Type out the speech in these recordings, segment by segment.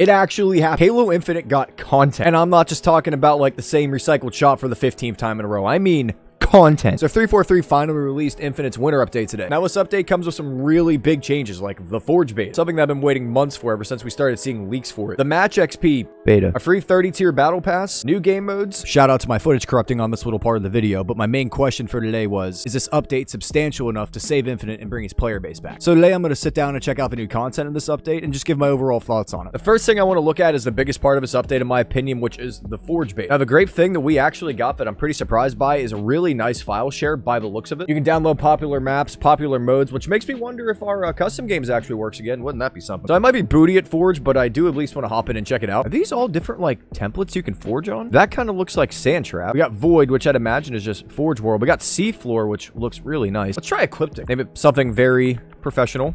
It actually happened. Halo Infinite got content. And I'm not just talking about like the same recycled shot for the 15th time in a row. I mean content. So 343 finally released Infinite's winter update today. Now this update comes with some really big changes like the Forge beta, something that I've been waiting months for ever since we started seeing leaks for it. The Match XP beta, a free 30 tier battle pass, new game modes. Shout out to my footage corrupting on this little part of the video, but my main question for today was, is this update substantial enough to save Infinite and bring its player base back? So today I'm going to sit down and check out the new content in this update and just give my overall thoughts on it. The first thing I want to look at is the biggest part of this update in my opinion, which is the Forge beta. Now the great thing that we actually got that I'm pretty surprised by is a really nice file share by the looks of it. You can download popular maps, popular modes, which makes me wonder if our custom games actually works again. Wouldn't that be something? So I might be booty at Forge, but I do at least want to hop in and check it out. Are these all different like templates you can forge on? That kind of looks like Sandtrap. We got Void, which I'd imagine is just Forge World. We got Seafloor, which looks really nice. Let's try Ecliptic. Maybe something very professional.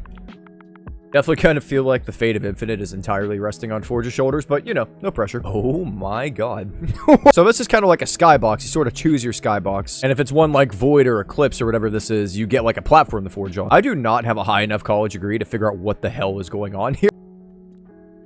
Definitely kind of feel like the fate of Infinite is entirely resting on Forge's shoulders, but you know, no pressure. Oh my god. So this is kind of like a skybox. You sort of choose your skybox. And if it's one like Void or Eclipse or whatever this is, you get like a platform to forge on. I do not have a high enough college degree to figure out what the hell is going on here.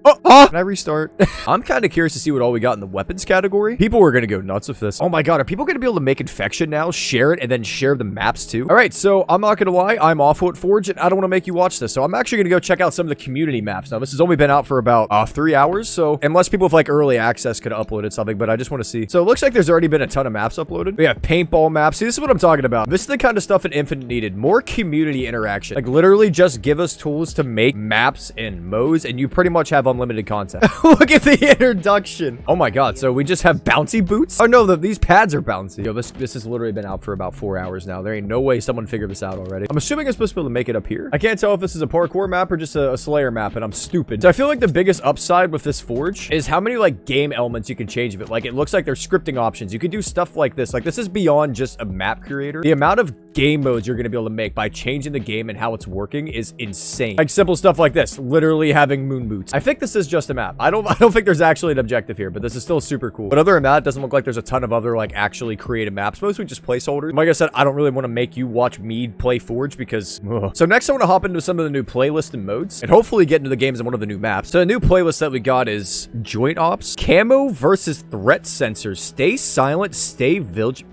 Can I restart? I'm kind of curious to see what all we got in the weapons category. People are going to go nuts with this. Oh my god, are people going to be able to make infection now, share it, and then share the maps too? All right, so I'm not going to lie. I'm off at Forge, and I don't want to make you watch this. So I'm actually going to go check out some of the community maps. Now, this has only been out for about 3 hours, so unless people with like early access could have uploaded something, but I just want to see. So it looks like there's already been a ton of maps uploaded. We have paintball maps. See, this is what I'm talking about. This is the kind of stuff an Infinite needed. More community interaction. Like literally just give us tools to make maps and modes, and you pretty much have unlimited content. Look at the introduction. Oh my god, so we just have bouncy boots? Oh no, these pads are bouncy. Yo, this has literally been out for about 4 hours now. There ain't no way someone figured this out already. I'm assuming I'm supposed to be able to make it up here. I can't tell if this is a parkour map or just a Slayer map, and I'm stupid. So I feel like the biggest upside with this Forge is how many like game elements you can change of it. Like it looks like there's scripting options. You could do stuff like this. Like this is beyond just a map creator. The amount of game modes you're gonna be able to make by changing the game and how it's working is insane. Like simple stuff like this, literally having moon boots. I think this is just a map. I don't think there's actually an objective here, but this is still super cool. But other than that, it doesn't look like there's a ton of other like actually creative maps. Mostly just placeholders. Like I said, I don't really want to make you watch me play Forge because So next I want to hop into some of the new playlists and modes and hopefully get into the games in one of the new maps. So the new playlist that we got is Joint Ops, Camo versus Threat Sensors. Stay silent, stay vigilant,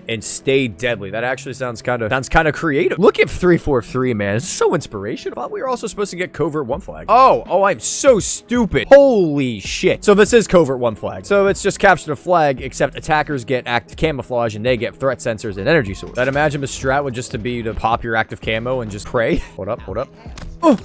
and stay deadly. That actually sounds kind of creative. Look at 343, man. It's so inspirational. I thought we were also supposed to get Covert One Flag. Oh, I'm so stupid. Holy shit. So this is Covert One Flag. So it's just capture the flag, except attackers get active camouflage and they get threat sensors and energy source. I'd imagine the strat would just to be to pop your active camo and just pray. Hold up. Oh,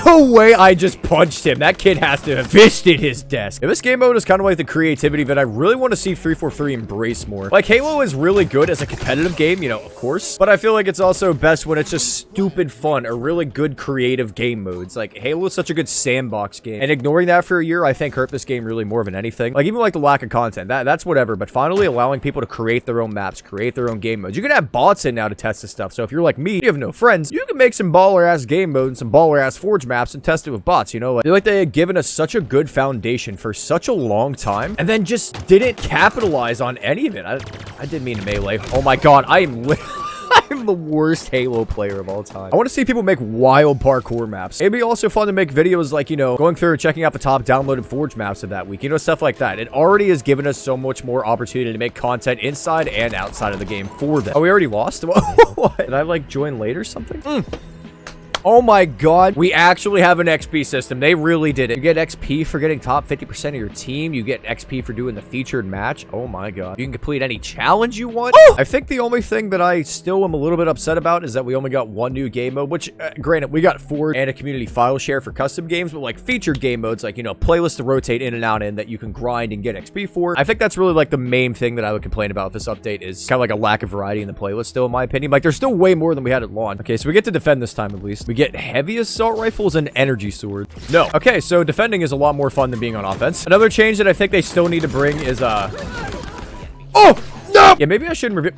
no way I just punched him. That kid has to have fisted his desk. This game mode is kind of like the creativity that I really want to see 343 embrace more. Like, Halo is really good as a competitive game, you know, of course. But I feel like it's also best when it's just stupid fun or really good creative game modes. Like, Halo is such a good sandbox game. And ignoring that for a year, I think hurt this game really more than anything. Like, even like the lack of content, that's whatever. But finally allowing people to create their own maps, create their own game modes. You can have bots in now to test this stuff. So if you're like me, you have no friends, you can make some baller-ass game modes and some baller-ass Forge maps and test it with bots, you know? I feel like they had given us such a good foundation for such a long time and then just didn't capitalize on any of it. I didn't mean to melee. Oh my god, I'm the worst Halo player of all time. I want to see people make wild parkour maps. It'd be also fun to make videos like, you know, going through and checking out the top downloaded Forge maps of that week. You know, stuff like that. It already has given us so much more opportunity to make content inside and outside of the game for them. Oh, we already lost? What? Did I, like, join late or something? Oh my god, we actually have an XP system. They really did it. You get XP for getting top 50% of your team. You get XP for doing the featured match. Oh my god. You can complete any challenge you want. I think the only thing that I still am a little bit upset about is that we only got one new game mode, which, granted, we got Forge and a community file share for custom games, but like featured game modes, like, you know, playlists to rotate in and out in that you can grind and get XP for. I think that's really like the main thing that I would complain about with this update is kind of like a lack of variety in the playlist still, in my opinion. Like, there's still way more than we had at launch. Okay, so we get to defend this time at least. We get heavy assault rifles and energy swords. No. Okay, so defending is a lot more fun than being on offense. Another change that I think they still need to bring is, oh! No! Yeah, maybe I shouldn't review.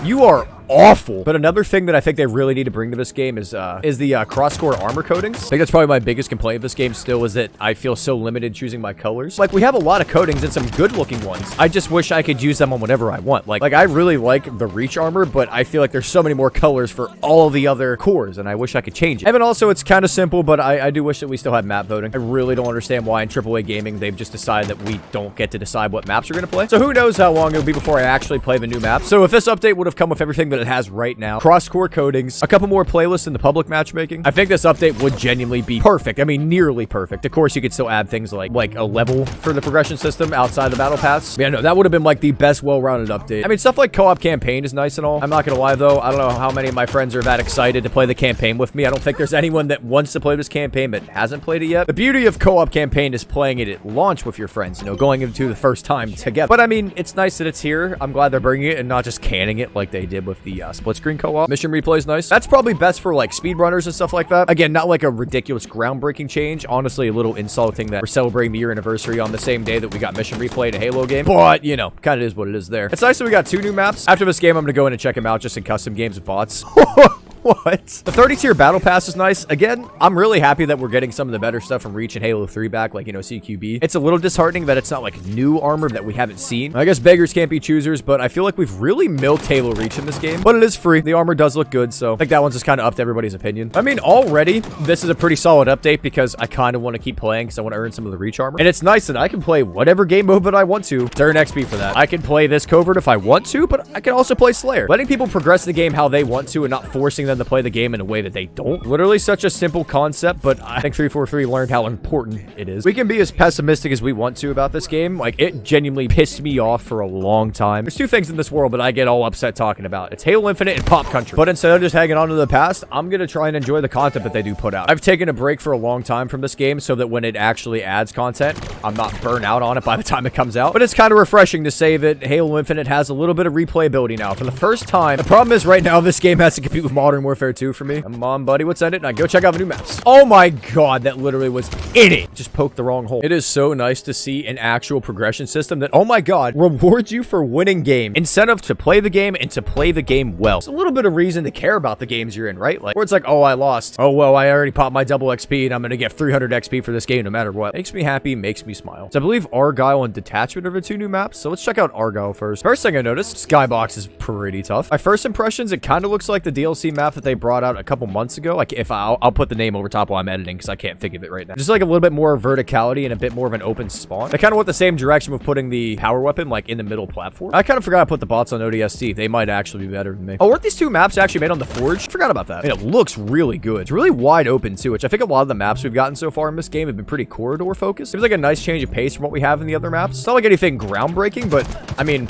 You are awful. But another thing that I think they really need to bring to this game is the cross-core armor coatings. I think that's probably my biggest complaint of this game still, is that I feel so limited choosing my colors. Like, we have a lot of coatings and some good-looking ones. I just wish I could use them on whatever I want. Like I really like the Reach armor, but I feel like there's so many more colors for all of the other cores, and I wish I could change it. And then also, it's kind of simple, but I do wish that we still had map voting. I really don't understand why in AAA gaming they've just decided that we don't get to decide what maps we're going to play. So who knows how long it'll be before I actually play the new map. So if this update would have come with everything that it has right now, cross-core coatings, a couple more playlists in the public matchmaking, I think this update would genuinely be perfect. I mean, nearly perfect. Of course, you could still add things like a level for the progression system outside the battle pass. Yeah, no, that would have been like the best well-rounded update. I mean, stuff like co-op campaign is nice and all. I'm not gonna lie though, I don't know how many of my friends are that excited to play the campaign with me. I don't think there's anyone that wants to play this campaign but hasn't played it yet. The beauty of co-op campaign is playing it at launch with your friends, you know, going into the first time together. But I mean, it's nice that it's here. I'm glad they're bringing it and not just canning it like they did with the split screen co-op. Mission replay is nice. That's probably best for like speedrunners and stuff like that. Again, not like a ridiculous groundbreaking change. Honestly, a little insulting that we're celebrating the year anniversary on the same day that we got mission replay in a Halo game. But, you know, kind of is what it is there. It's nice that we got 2 new maps. After this game, I'm going to go in and check them out just in custom games with bots. What? The 30-tier battle pass is nice. Again, I'm really happy that we're getting some of the better stuff from Reach and Halo 3 back, like, you know, CQB. It's a little disheartening that it's not, like, new armor that we haven't seen. I guess beggars can't be choosers, but I feel like we've really milked Halo Reach in this game. But it is free. The armor does look good, so I think that one's just kind of up to everybody's opinion. I mean, already, this is a pretty solid update because I kind of want to keep playing because I want to earn some of the Reach armor. And it's nice that I can play whatever game mode that I want to earn XP for that. I can play this Covert if I want to, but I can also play Slayer. Letting people progress the game how they want to and not forcing them to play the game in a way that they don't. Literally such a simple concept, but I think 343 learned how important it is. We can be as pessimistic as we want to about this game. Like, it genuinely pissed me off for a long time. There's 2 things in this world that I get all upset talking about. It's Halo Infinite and Pop Country. But instead of just hanging on to the past, I'm gonna try and enjoy the content that they do put out. I've taken a break for a long time from this game so that when it actually adds content, I'm not burnt out on it by the time it comes out. But it's kind of refreshing to say that Halo Infinite has a little bit of replayability now for the first time. The problem is right now this game has to compete with Modern Warfare 2 for me. Come on, buddy. What's in it? Now go check out the new maps. Oh my god, that literally was in it. Just poked the wrong hole. It is so nice to see an actual progression system that, oh my god, rewards you for winning game. Incentive to play the game and to play the game well. It's a little bit of reason to care about the games you're in, right? Like, where it's like, oh, I lost. Oh, well, I already popped my double XP and I'm gonna get 300 XP for this game no matter what. Makes me happy, makes me smile. So I believe Argyle and Detachment are the 2 new maps. So let's check out Argyle first. First thing I noticed, Skybox is pretty tough. My first impressions, it kind of looks like the DLC map that they brought out a couple months ago. Like, if I'll put the name over top while I'm editing because I can't think of it right now. Just like a little bit more verticality and a bit more of an open spawn. I kind of went the same direction with putting the power weapon like in the middle platform. I kind of forgot to put the bots on ODST. They might actually be better than me. Oh, weren't these 2 maps actually made on the Forge? I forgot about that. I mean, it looks really good. It's really wide open too, which I think a lot of the maps we've gotten so far in this game have been pretty corridor focused. Seems like a nice change of pace from what we have in the other maps. It's not like anything groundbreaking, but I mean,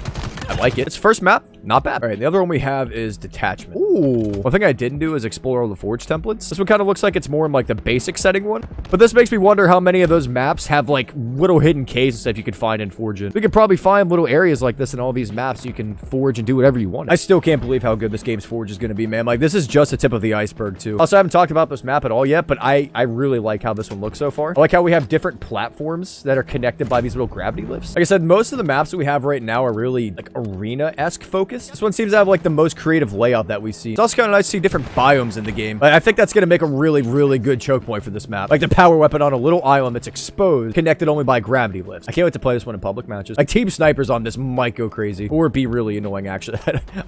I like it. Its first map, not bad. All right, the other one we have is Detachment. Ooh. One thing I didn't do is explore all the Forge templates. This one kind of looks like it's more in like the basic setting one, but this makes me wonder how many of those maps have like little hidden caves and stuff you could find in Forge. We could probably find little areas like this in all these maps so you can forge and do whatever you want. I still can't believe how good this game's Forge is going to be, man. Like, this is just the tip of the iceberg too. Also, I haven't talked about this map at all yet, but I really like how this one looks so far. I like how we have different platforms that are connected by these little gravity lifts. Like I said, most of the maps that we have right now are really like arena-esque focused. This one seems to have like the most creative layout that we see. It's also kind of nice to see different biomes in the game. Like, I think that's going to make a really, really good choke point for this map. Like the power weapon on a little island that's exposed, connected only by gravity lifts. I can't wait to play this one in public matches. Like, team snipers on this might go crazy or be really annoying, actually.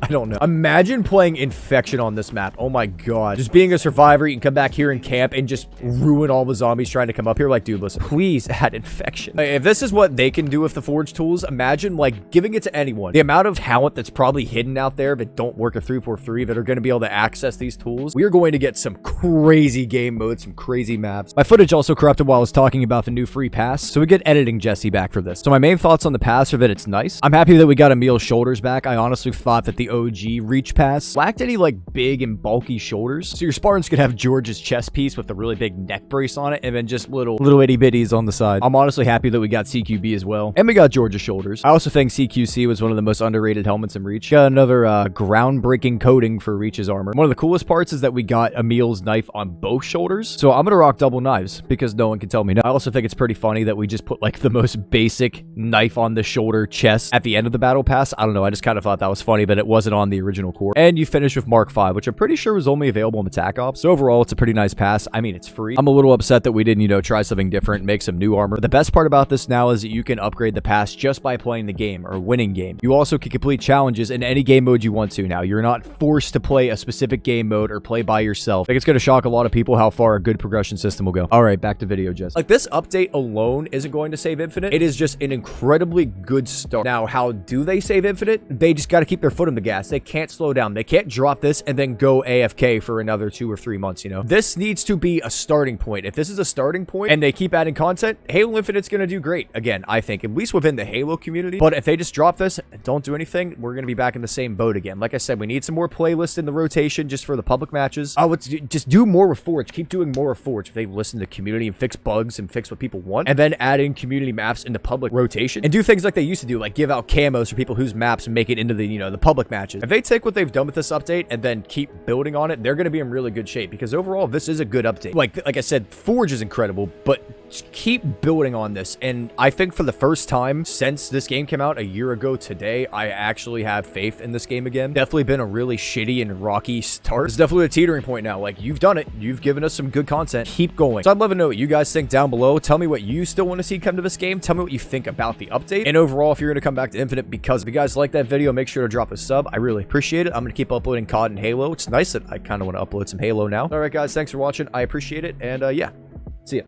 I don't know. Imagine playing Infection on this map. Oh my god. Just being a survivor, you can come back here and camp and just ruin all the zombies trying to come up here. Like, dude, listen, please add Infection. Like, if this is what they can do with the Forge tools, imagine like giving it to anyone. The amount of talent that's probably hidden out there that don't work at 343 that are going to be able to access these tools. We are going to get some crazy game modes, some crazy maps. My footage also corrupted while I was talking about the new free pass, so we get editing Jesse back for this. So my main thoughts on the pass are that it's nice. I'm happy that we got Emil's shoulders back. I honestly thought that the OG Reach pass lacked any like big and bulky shoulders. So your Spartans could have George's chest piece with the really big neck brace on it and then just little itty bitties on the side. I'm honestly happy that we got CQB as well. And we got George's shoulders. I also think CQC was one of the most underrated helmets in Reach. Reach. Got another groundbreaking coating for Reach's armor. One of the coolest parts is that we got Emil's knife on both shoulders. So I'm gonna rock double knives because no one can tell me no. I also think it's pretty funny that we just put like the most basic knife on the shoulder chest at the end of the battle pass. I don't know. I just kind of thought that was funny that it wasn't on the original core. And you finish with Mark 5, which I'm pretty sure was only available in the TAC Ops. So overall, it's a pretty nice pass. I mean, it's free. I'm a little upset that we didn't, you know, try something different, make some new armor. The best part about this now is that you can upgrade the pass just by playing the game or winning game. You also can complete challenges in any game mode you want to now. You're not forced to play a specific game mode or play by yourself. I think it's going to shock a lot of people how far a good progression system will go. All right, back to video, Jess. Like, this update alone isn't going to save Infinite. It is just an incredibly good start. Now, how do they save Infinite? They just got to keep their foot on the gas. They can't slow down. They can't drop this and then go AFK for another 2 or 3 months, you know? This needs to be a starting point. If this is a starting point and they keep adding content, Halo Infinite's going to do great. Again, I think, at least within the Halo community. But if they just drop this and don't do anything, we're going to be back in the same boat again. Like I said, we need some more playlists in the rotation just for the public matches. I would just do more with Forge. Keep doing more with Forge. If they listen to the community and fix bugs and fix what people want, and then add in community maps into public rotation and do things like they used to do, like give out camos for people whose maps and make it into the, you know, the public matches. If they take what they've done with this update and then keep building on it, they're going to be in really good shape because overall, this is a good update. Like I said, Forge is incredible, but just keep building on this. And I think for the first time since this game came out a year ago today, I actually have faith in this game again. Definitely been a really shitty and rocky start. It's definitely a teetering point now. Like, you've done it. You've given us some good content. Keep going. So I'd love to know what you guys think down below. Tell me what you still want to see come to this game. Tell me what you think about the update. And overall, if you're going to come back to Infinite, because if you guys like that video, make sure to drop a sub. I really appreciate it. I'm going to keep uploading COD and Halo. It's nice that I kind of want to upload some Halo now. All right, guys. Thanks for watching. I appreciate it. And yeah, see ya.